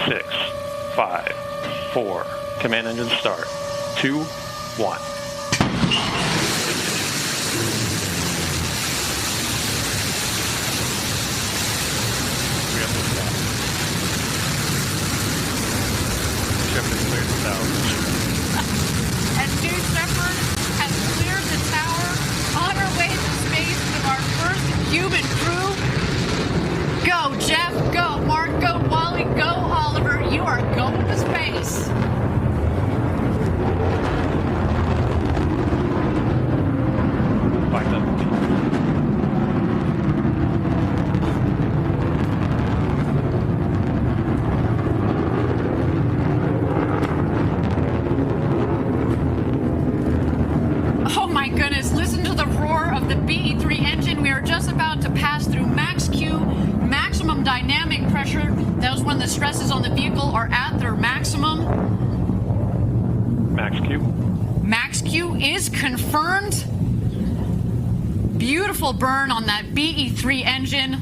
6, 5, 4. Command engine start. 2, 1. Ship is cleared the tower. And New Shepard has cleared the tower on our way to space with our first human crew. Go, Jeff. Go, Mark. Go, Wally. Go, Oliver. You are going to space. Back up. Oh my goodness, listen to the roar of the BE-3 engine. We are just about to pass through max Q, maximum dynamic pressure. That was when the stresses on the vehicle are at their maximum. Max Q. Max Q is confirmed. Beautiful burn on that BE-3 engine.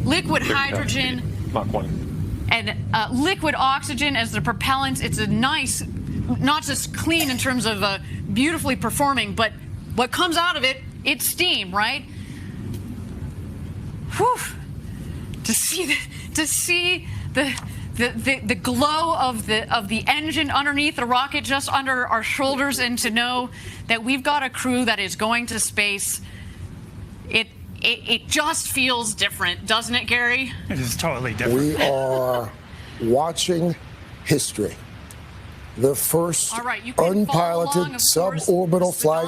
Liquid hydrogen. Mach 1. And liquid oxygen as the propellant. It's a nice, not just clean in terms of beautifully performing, but what comes out of it, it's steam, right? Whew. To see the glow of the engine underneath the rocket, just under our shoulders, and to know that we've got a crew that is going to space, it just feels different, doesn't it, Gary? It is totally different. We are watching history. The first unpiloted suborbital flight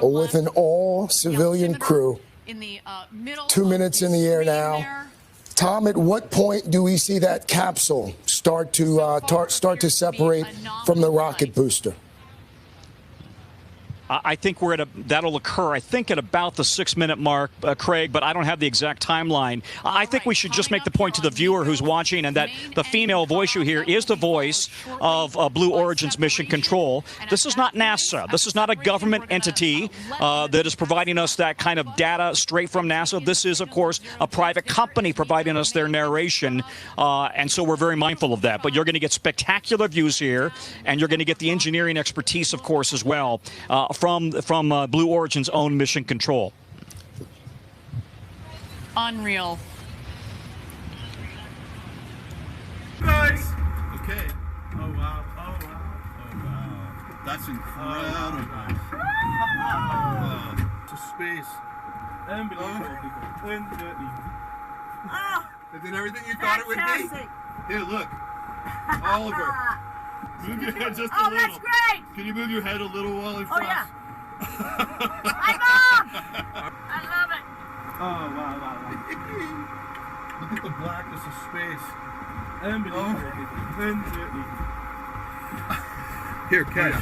with an all-civilian crew. 2 minutes in the air now. Tom, at what point do we see that capsule start to separate from the rocket booster? I think that'll occur, I think, at about the 6-minute mark, Craig, but I don't have the exact timeline. I think we should just make the point to the viewer who's watching, and that the female voice you hear is the voice of Blue Origin's Mission Control. This is not NASA. This is not a government entity that is providing us that kind of data straight from NASA. This is, of course, a private company providing us their narration, and so we're very mindful of that. But you're going to get spectacular views here, and you're going to get the engineering expertise, of course, as well. From Blue Origin's own Mission Control. Unreal. Guys! Okay. Oh, wow. Oh, wow. Oh, wow. That's incredible. To space. Unbelievable. Is it everything you thought it would be? Here, look. Oliver. Move your head just a little. Oh, that's great! Can you move your head a little, Wally? Oh, yeah. I love it. Oh, wow, wow, wow. Look at the blackness of space. Unbelievable. Here, catch.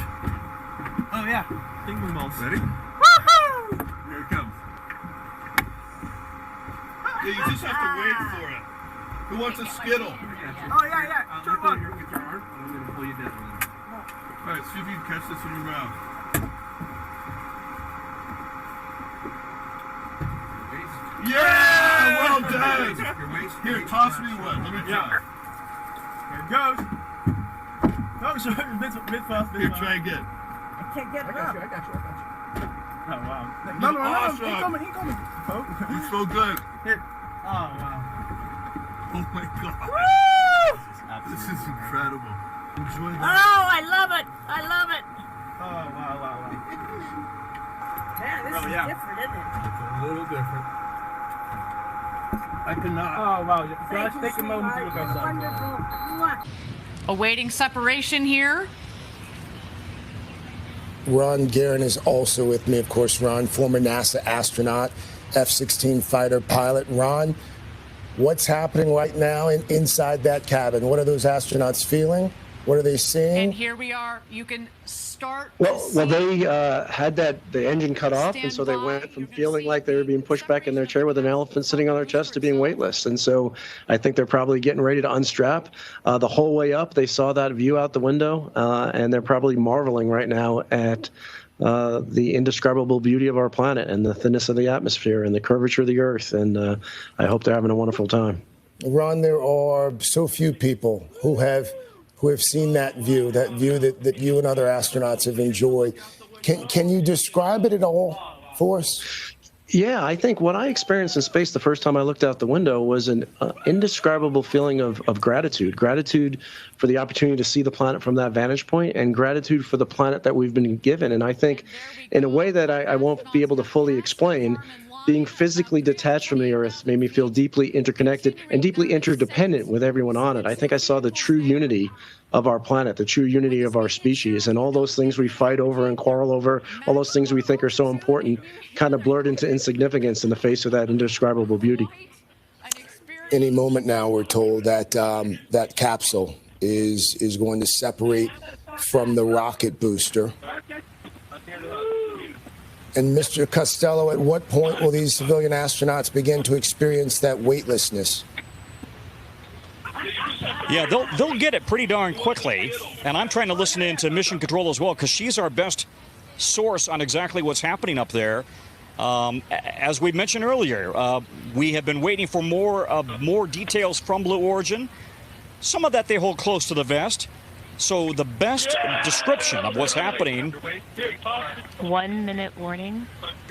Oh, yeah. Finger balls. Ready? Woohoo! Here it comes. Yeah, you just have to wait for it. Who wants a Skittle? Oh, yeah. Turn one. With your arm, I'm going to pull you down. All right, see if you can catch this in your mouth. Yeah! Well done! Here, toss me one. Let me try. Here it goes. Oh, sorry. Mid fast. Here, try again. I can't get it up. I got you. Oh, wow. No, awesome. He coming. Oh. You're so good. Here. Oh, wow. Oh, my God. Woo! This is incredible. Enjoy that. Oh, I love it. I love it. Oh, wow. Man, this is different, isn't it? It's a little different. I cannot. Oh, wow. Thank you, take a moment to look outside. Wonderful. Mwah. Awaiting separation here. Ron Guerin is also with me, of course. Ron, former NASA astronaut, F-16 fighter pilot. Ron, what's happening right now inside that cabin? What are those astronauts feeling? What are they seeing? And here we are. You can start. Well, they had the engine cut off, and so they went from feeling like they were being pushed back in their chair with an elephant sitting on their chest to being weightless. And so I think they're probably getting ready to unstrap. The whole way up, they saw that view out the window, and they're probably marveling right now at the indescribable beauty of our planet and the thinness of the atmosphere and the curvature of the Earth. And I hope they're having a wonderful time. Ron, there are so few people who have seen that view that you and other astronauts have enjoyed. Can you describe it at all for us? Yeah, I think what I experienced in space the first time I looked out the window was an indescribable feeling of gratitude. Gratitude for the opportunity to see the planet from that vantage point, and gratitude for the planet that we've been given. And I think in a way that I won't be able to fully explain, being physically detached from the Earth made me feel deeply interconnected and deeply interdependent with everyone on it. I think I saw the true unity of our planet, the true unity of our species, and all those things we fight over and quarrel over, all those things we think are so important, kind of blurred into insignificance in the face of that indescribable beauty. Any moment now, we're told that that capsule is going to separate from the rocket booster. And Mr. Costello, at what point will these civilian astronauts begin to experience that weightlessness? Yeah, they'll get it pretty darn quickly. And I'm trying to listen in to Mission Control as well, because she's our best source on exactly what's happening up there. As we mentioned earlier, we have been waiting for more details from Blue Origin. Some of that they hold close to the vest. So the best description of what's happening. 1 minute warning.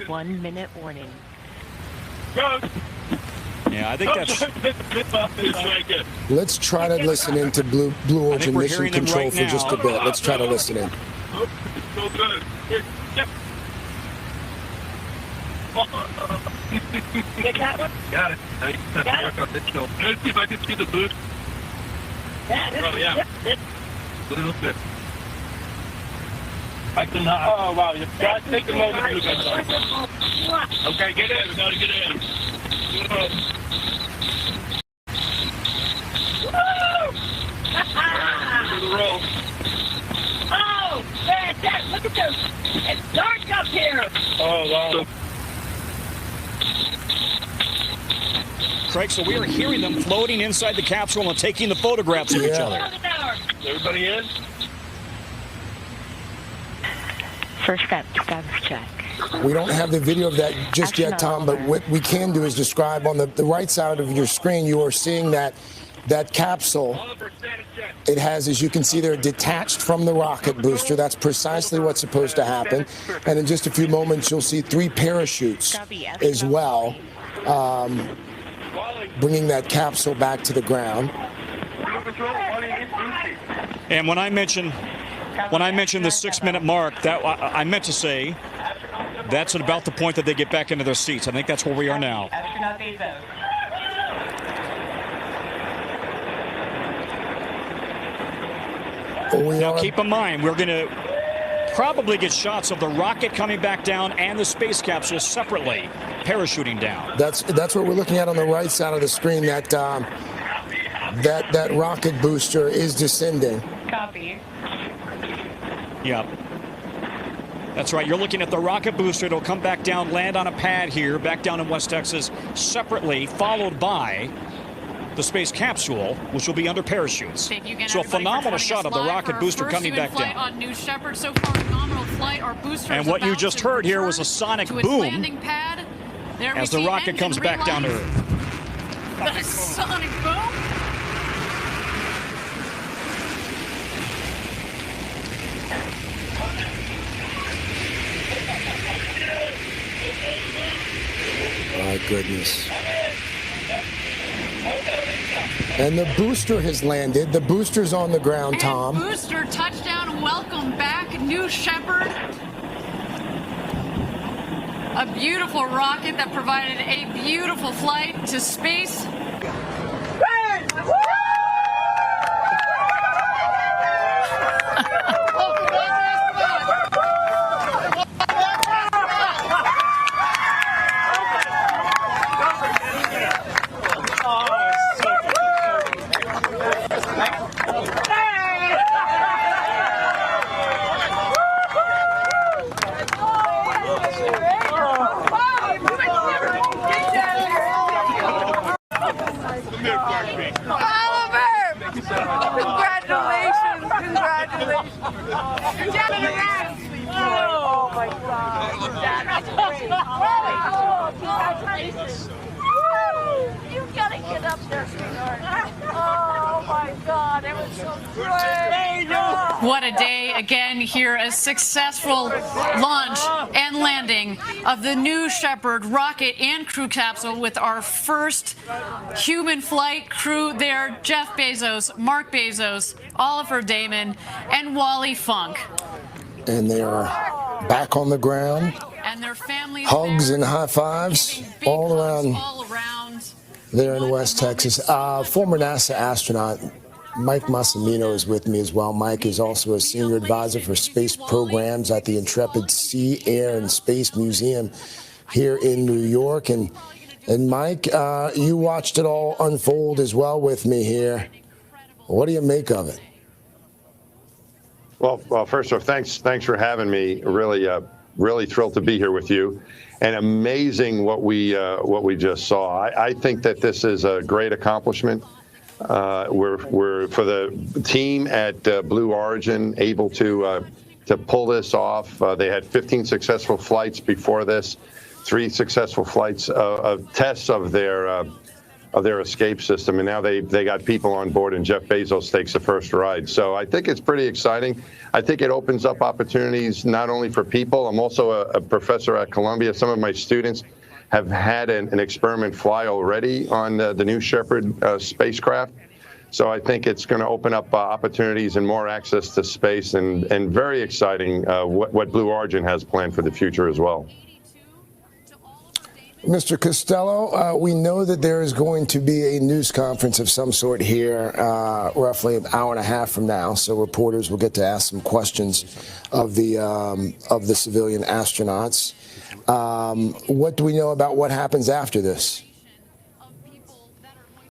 1 minute warning. Yeah, I think that's. Let's try to listen into Blue Origin Mission Control for just a bit. Let's try to listen in. Get that one? Got it. Got it? Let's see if I can see the boost. Yeah, A little bit. I cannot. Oh, wow. You got to take a moment. Okay, get in. We got to get in. Oh, fantastic. Look at this. It's dark up here. Oh, wow. Craig, so we are hearing them floating inside the capsule and taking the photographs of each other. Everybody in? First status check. We don't have the video of that just yet, Tom, but what we can do is describe on the right side of your screen, you are seeing that capsule. It has, as you can see there, detached from the rocket booster. That's precisely what's supposed to happen. And in just a few moments, you'll see 3 parachutes as well, bringing that capsule back to the ground. And when I mentioned the 6 minute mark, that I meant to say that's at about the point that they get back into their seats. I think that's where we are now. Astronaut Bezos. Now keep in mind, we're going to probably get shots of the rocket coming back down and the space capsule separately parachuting down. That's what we're looking at on the right side of the screen. That rocket booster is descending. Copy. Yep. That's right. You're looking at the rocket booster. It'll come back down, land on a pad here, back down in West Texas, separately, followed by the space capsule, which will be under parachutes. So a phenomenal shot of the rocket booster coming back down. On New Shepard, so far, phenomenal flight. Our booster and what you just heard here was a sonic boom as the rocket comes back down to Earth. The sonic boom. My goodness. And the booster has landed. The booster's on the ground, Tom. And booster touchdown. Welcome back, New Shepard. A beautiful rocket that provided a beautiful flight to space. Oh my God. You gotta Get up there, sweetheart. Oh my God, it was so great. What a day again here, a successful launch and landing of the New Shepard rocket and crew capsule with our first human flight crew there, Jeff Bezos, Mark Bezos, Oliver Damon, and Wally Funk. And they are back on the ground. And their families hugs and high fives all around there in West Texas. Former NASA astronaut Mike Massimino is with me as well. Mike is also a senior advisor for space programs at the Intrepid Sea, Air, and Space Museum here in New York. And Mike, you watched it all unfold as well with me here. What do you make of it? Well, first off, thanks for having me. Really thrilled to be here with you, and amazing what we just saw. I think that this is a great accomplishment. We're for the team at Blue Origin able to pull this off. They had 15 successful flights before this, 3 successful flights of tests of their escape system, and now they got people on board, and Jeff Bezos takes the first ride. So I think it's pretty exciting. I think it opens up opportunities not only for people. I'm also a professor at Columbia. Some of my students have had an experiment fly already on the New Shepard spacecraft. So I think it's going to open up opportunities and more access to space, and very exciting what Blue Origin has planned for the future as well. Mr. Costello, we know that there is going to be a news conference of some sort here roughly an hour and a half from now, so reporters will get to ask some questions of the civilian astronauts. What do we know about what happens after this?